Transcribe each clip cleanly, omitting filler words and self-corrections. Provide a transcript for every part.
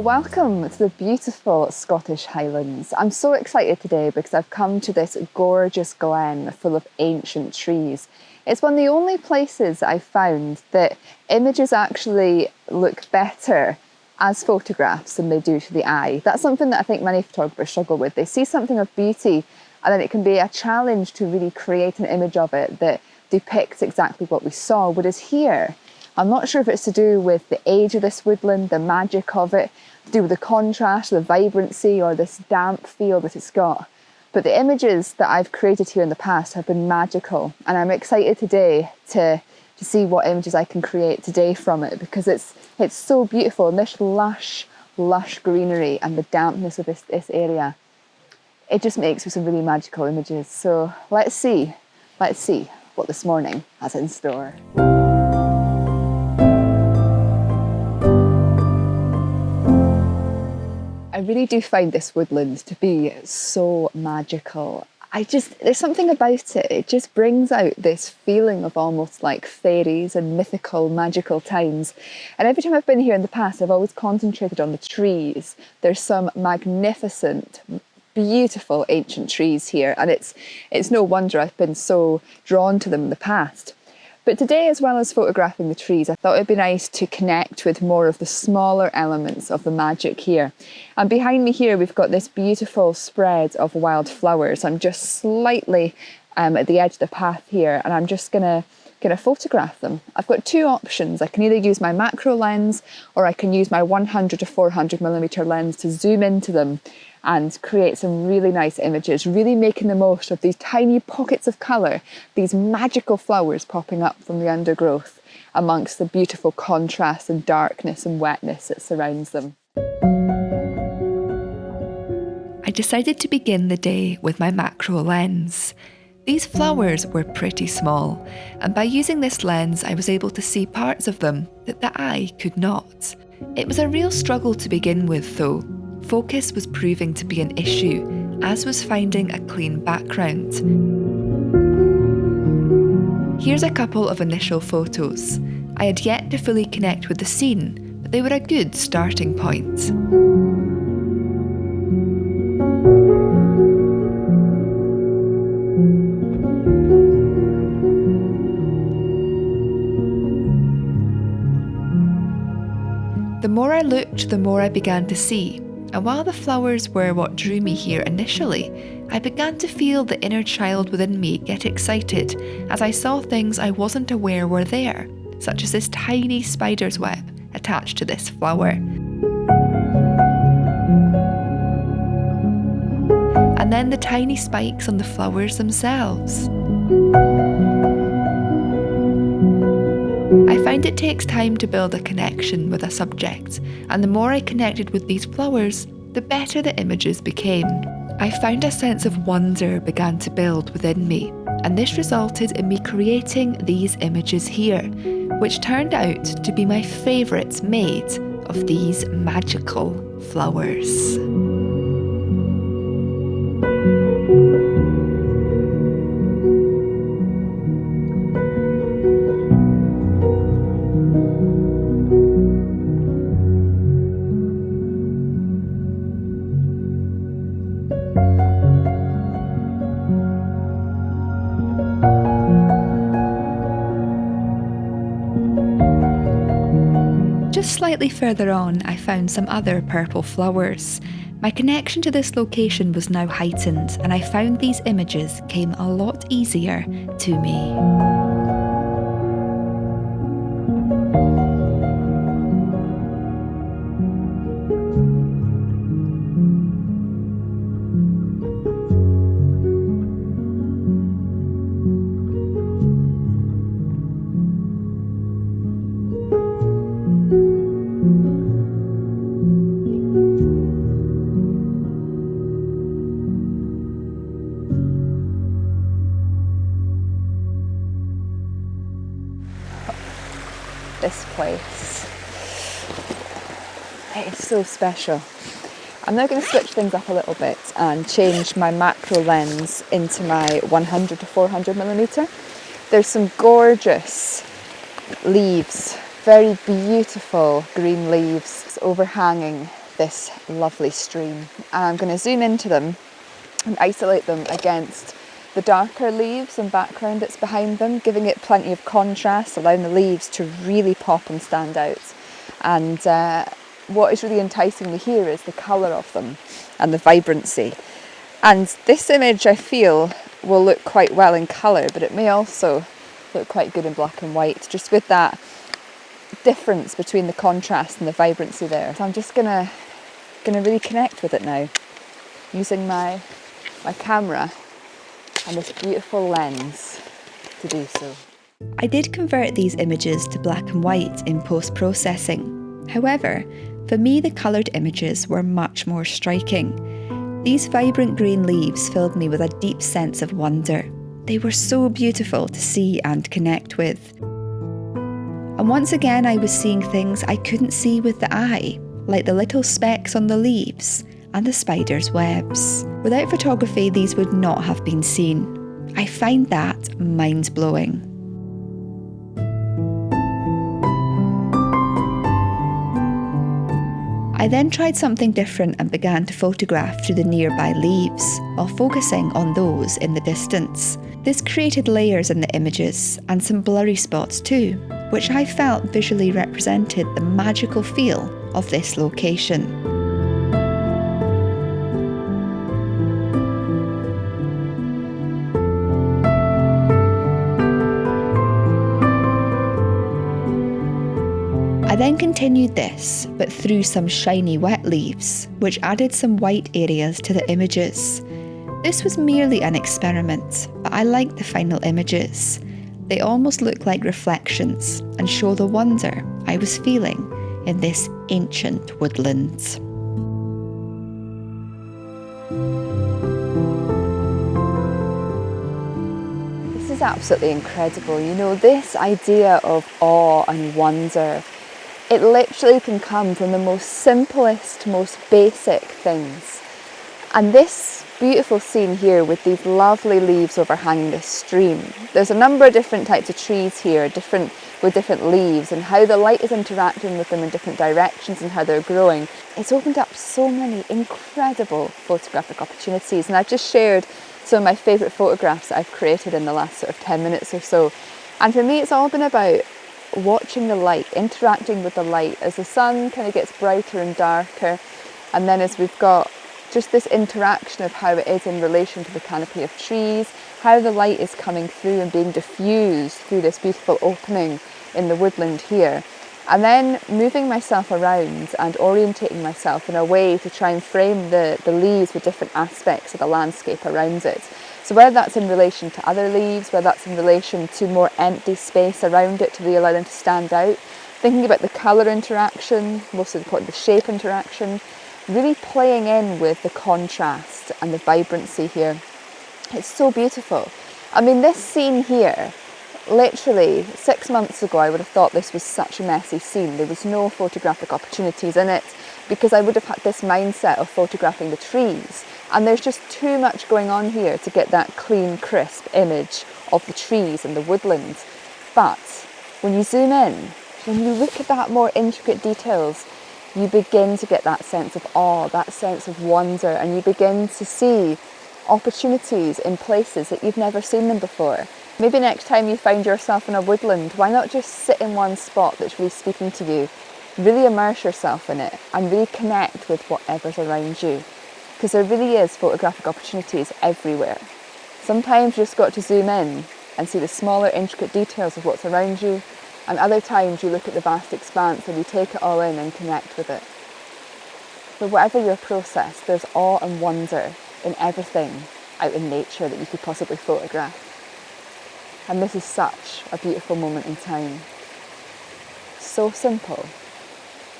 welcome to the beautiful Scottish Highlands. I'm so excited today because I've come to this gorgeous glen full of ancient trees. It's one of the only places I've found that images actually look better as photographs than they do to the eye. That's something that I think many photographers struggle with. They see something of beauty and then it can be a challenge to really create an image of it that depicts exactly what we saw. Whereas here, I'm not sure if it's to do with the age of this woodland, the magic of it, to do with the contrast, the vibrancy, or this damp feel that it's got. But the images that I've created here in the past have been magical, and I'm excited today to see what images I can create today from it, because it's so beautiful, and this lush greenery and the dampness of this area, it just makes for some really magical images. So let's see what this morning has in store. I really do find this woodland to be so magical. There's something about it. It just brings out this feeling of almost like fairies and mythical, magical times. And every time I've been here in the past, I've always concentrated on the trees. There's some magnificent, beautiful ancient trees here, and it's no wonder I've been so drawn to them in the past. But today, as well as photographing the trees, I thought it'd be nice to connect with more of the smaller elements of the magic here. And behind me here, we've got this beautiful spread of wildflowers. I'm just slightly at the edge of the path here, and I'm just gonna photograph them. I've got two options. I can either use my macro lens, or I can use my 100 to 400mm lens to zoom into them and create some really nice images, really making the most of these tiny pockets of colour, these magical flowers popping up from the undergrowth amongst the beautiful contrast and darkness and wetness that surrounds them. I decided to begin the day with my macro lens. These flowers were pretty small, and by using this lens I was able to see parts of them that the eye could not. It was a real struggle to begin with though. Focus was proving to be an issue, as was finding a clean background. Here's a couple of initial photos. I had yet to fully connect with the scene, but they were a good starting point. The more I looked, the more I began to see. And while the flowers were what drew me here initially, I began to feel the inner child within me get excited as I saw things I wasn't aware were there, such as this tiny spider's web attached to this flower. And then the tiny spikes on the flowers themselves. I find it takes time to build a connection with a subject, and the more I connected with these flowers, the better the images became. I found a sense of wonder began to build within me, and this resulted in me creating these images here, which turned out to be my favourites made of these magical flowers. Just slightly further on, I found some other purple flowers. My connection to this location was now heightened, and I found these images came a lot easier to me. This place, it is so special. I'm now going to switch things up a little bit and change my macro lens into my 100 to 400mm. There's some gorgeous leaves, very beautiful green leaves overhanging this lovely stream. And I'm going to zoom into them and isolate them against the darker leaves and background that's behind them, giving it plenty of contrast, allowing the leaves to really pop and stand out. And what is really enticing me here is the colour of them and the vibrancy. And this image, I feel, will look quite well in colour, but it may also look quite good in black and white, just with that difference between the contrast and the vibrancy there. So I'm just gonna really connect with it now, using my camera and this beautiful lens to do so. I did convert these images to black and white in post-processing. However, for me the coloured images were much more striking. These vibrant green leaves filled me with a deep sense of wonder. They were so beautiful to see and connect with. And once again I was seeing things I couldn't see with the eye, like the little specks on the leaves and the spiders' webs. Without photography, these would not have been seen. I find that mind-blowing. I then tried something different and began to photograph through the nearby leaves, while focusing on those in the distance. This created layers in the images and some blurry spots too, which I felt visually represented the magical feel of this location. I then continued this, but through some shiny wet leaves, which added some white areas to the images. This was merely an experiment, but I liked the final images. They almost look like reflections and show the wonder I was feeling in this ancient woodland. This is absolutely incredible. You know, this idea of awe and wonder, it literally can come from the most simplest, most basic things. And this beautiful scene here with these lovely leaves overhanging this stream. There's a number of different types of trees here, with different leaves, and how the light is interacting with them in different directions and how they're growing. It's opened up so many incredible photographic opportunities, and I've just shared some of my favourite photographs that I've created in the last sort of 10 minutes or so. And for me, it's all been about watching the light, interacting with the light as the sun kind of gets brighter and darker, and then as we've got just this interaction of how it is in relation to the canopy of trees, how the light is coming through and being diffused through this beautiful opening in the woodland here, and then moving myself around and orientating myself in a way to try and frame the leaves with different aspects of the landscape around it. So whether that's in relation to other leaves, whether that's in relation to more empty space around it to really allow them to stand out, thinking about the colour interaction, most important the shape interaction, really playing in with the contrast and the vibrancy here. It's so beautiful. I mean, this scene here, literally 6 months ago I would have thought this was such a messy scene. There was no photographic opportunities in it because I would have had this mindset of photographing the trees, and there's just too much going on here to get that clean, crisp image of the trees and the woodland. But when you zoom in, when you look at that more intricate details, you begin to get that sense of awe, that sense of wonder, and you begin to see opportunities in places that you've never seen them before. Maybe next time you find yourself in a woodland, why not just sit in one spot that's really speaking to you, really immerse yourself in it and really connect with whatever's around you, because there really is photographic opportunities everywhere. Sometimes you just got to zoom in and see the smaller intricate details of what's around you, and other times you look at the vast expanse and you take it all in and connect with it. But whatever your process, there's awe and wonder in everything out in nature that you could possibly photograph. And this is such a beautiful moment in time. So simple,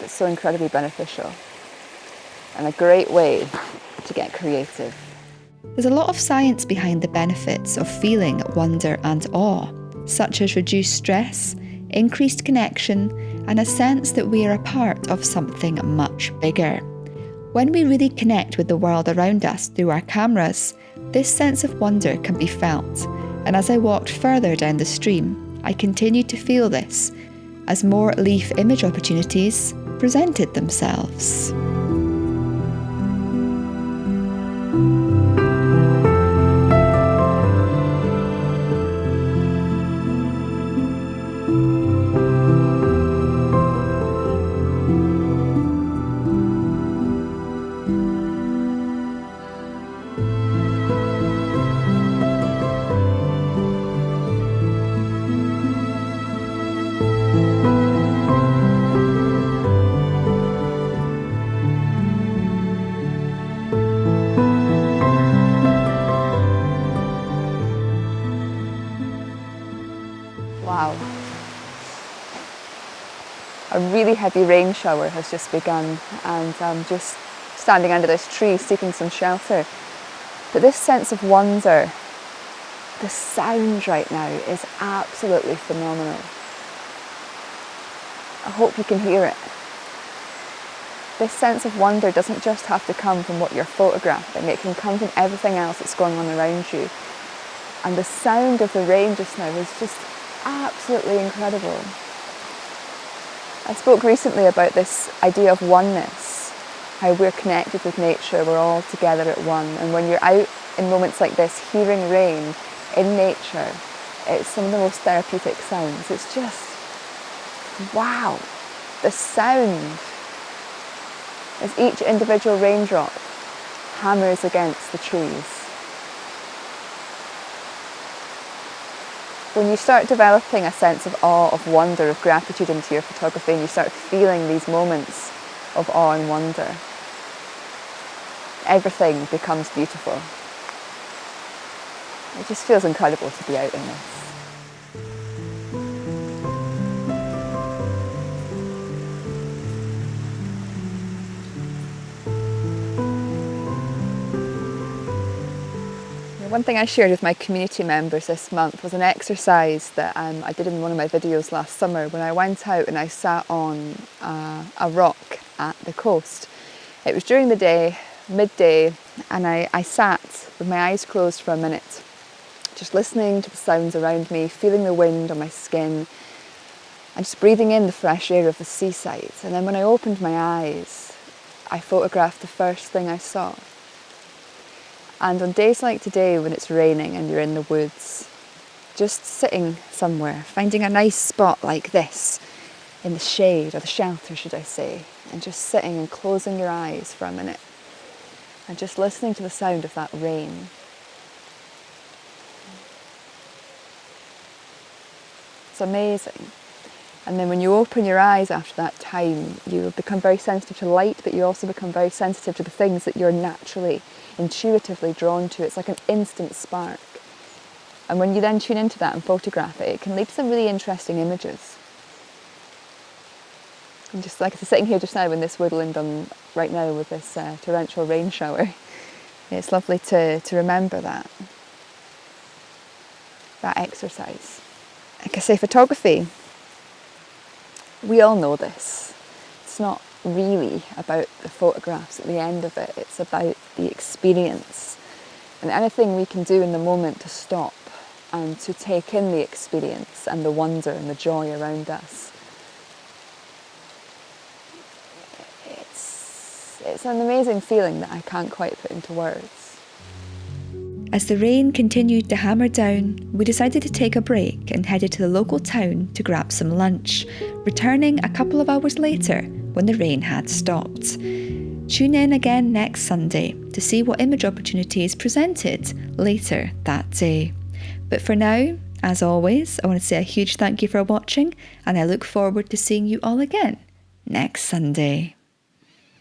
but so incredibly beneficial. And a great way to get creative. There's a lot of science behind the benefits of feeling wonder and awe, such as reduced stress, increased connection, and a sense that we are a part of something much bigger. When we really connect with the world around us through our cameras, this sense of wonder can be felt, and as I walked further down the stream, I continued to feel this as more leaf image opportunities presented themselves. really heavy rain shower has just begun, and I'm just standing under this tree seeking some shelter. But this sense of wonder, the sound right now is absolutely phenomenal. I hope you can hear it. This sense of wonder doesn't just have to come from what you're photographing, it can come from everything else that's going on around you. And the sound of the rain just now is just absolutely incredible. I spoke recently about this idea of oneness, how we're connected with nature, we're all together at one. And when you're out in moments like this, hearing rain in nature, it's some of the most therapeutic sounds. It's just, wow, the sound as each individual raindrop hammers against the trees. When you start developing a sense of awe, of wonder, of gratitude into your photography, and you start feeling these moments of awe and wonder, everything becomes beautiful. It just feels incredible to be out in this. One thing I shared with my community members this month was an exercise that I did in one of my videos last summer when I went out and I sat on a rock at the coast. It was during the day, midday, and I sat with my eyes closed for a minute, just listening to the sounds around me, feeling the wind on my skin, and just breathing in the fresh air of the seaside. And then when I opened my eyes, I photographed the first thing I saw. And on days like today, when it's raining and you're in the woods, just sitting somewhere, finding a nice spot like this, in the shade, or the shelter should I say, and just sitting and closing your eyes for a minute, and just listening to the sound of that rain. It's amazing. And then when you open your eyes after that time, you become very sensitive to light, but you also become very sensitive to the things that you're naturally, intuitively drawn to. It's like an instant spark. And when you then tune into that and photograph it, it can lead to some really interesting images. And just like sitting here just now in this woodland right now with this torrential rain shower, it's lovely to remember that exercise. Like I say, photography, we all know this. It's not really about the photographs at the end of it. It's about the experience. And anything we can do in the moment to stop and to take in the experience and the wonder and the joy around us. It's an amazing feeling that I can't quite put into words. As the rain continued to hammer down, we decided to take a break and headed to the local town to grab some lunch, returning a couple of hours later when the rain had stopped. Tune in again next Sunday to see what image opportunities presented later that day. But for now, as always, I want to say a huge thank you for watching, and I look forward to seeing you all again next Sunday.